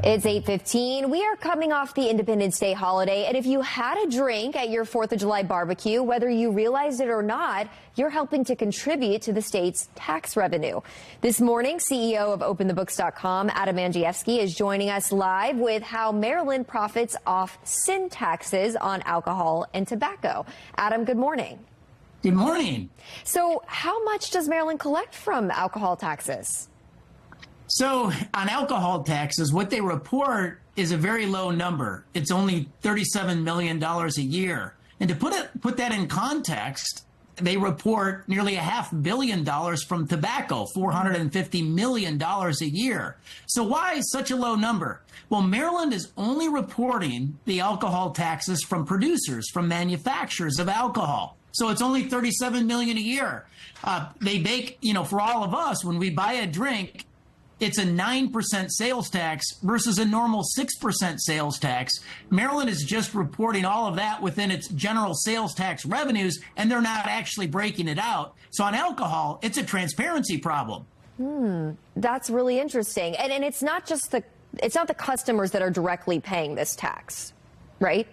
It's 8:15. We are coming off the Independence Day holiday, and if you had a drink at your 4th of July barbecue, whether you realized it or not, you're helping to contribute to the state's tax revenue. This morning, CEO of OpenTheBooks.com, Adam Andrzejewski, is joining us live with how Maryland profits off sin taxes on alcohol and tobacco. Adam, good morning. Good morning. So how much does Maryland collect from alcohol taxes? So on alcohol taxes, what they report is a very low number. It's only $37 million a year. And to put that in context, they report nearly $500 million from tobacco, $450 million a year. So why such a low number? Well, Maryland is only reporting the alcohol taxes from producers, from manufacturers of alcohol. So it's only $37 million a year. They make, for all of us, when we buy a drink, it's a 9% sales tax versus a normal 6% sales tax. Maryland is just reporting all of that within its general sales tax revenues, and they're not actually breaking it out. So on alcohol, it's a transparency problem. That's really interesting. And it's not just the customers that are directly paying this tax, right?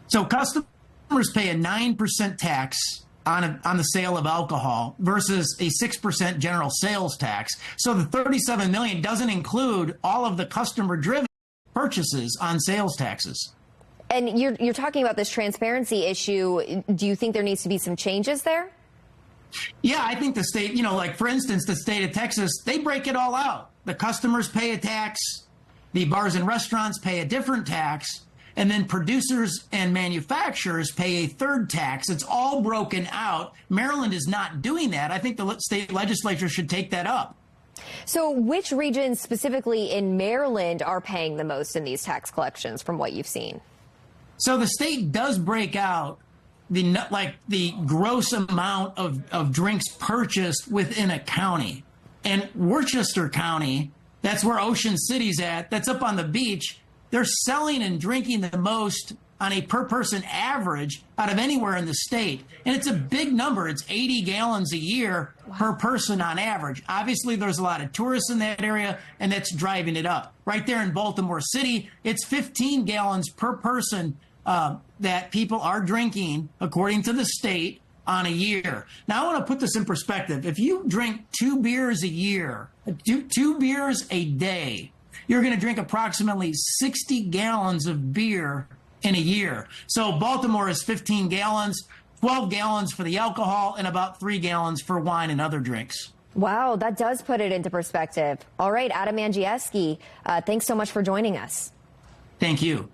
So customers pay a 9% tax on the sale of alcohol versus a 6% general sales tax. So the $37 million doesn't include all of the customer-driven purchases on sales taxes. And you're talking about this transparency issue. Do you think there needs to be some changes there? Yeah, I think the state, like for instance, the state of Texas, they break it all out. The customers pay a tax, the bars and restaurants pay a different tax, and then producers and manufacturers pay a third tax. It's all broken out. Maryland is not doing that. I think the state legislature should take that up. So which regions specifically in Maryland are paying the most in these tax collections from what you've seen? So the state does break out the gross amount of drinks purchased within a county. And Worcester County, that's where Ocean City's at, that's up on the beach, they're selling and drinking the most on a per-person average out of anywhere in the state. And it's a big number. It's 80 gallons a year per person on average. Obviously, there's a lot of tourists in that area, and that's driving it up. Right there in Baltimore City, it's 15 gallons per person that people are drinking, according to the state, on a year. Now, I want to put this in perspective. If you drink 2 beers a year, two beers a day, you're going to drink approximately 60 gallons of beer in a year. So Baltimore is 15 gallons, 12 gallons for the alcohol, and about 3 gallons for wine and other drinks. Wow, that does put it into perspective. All right, Adam Andrzejewski, thanks so much for joining us. Thank you.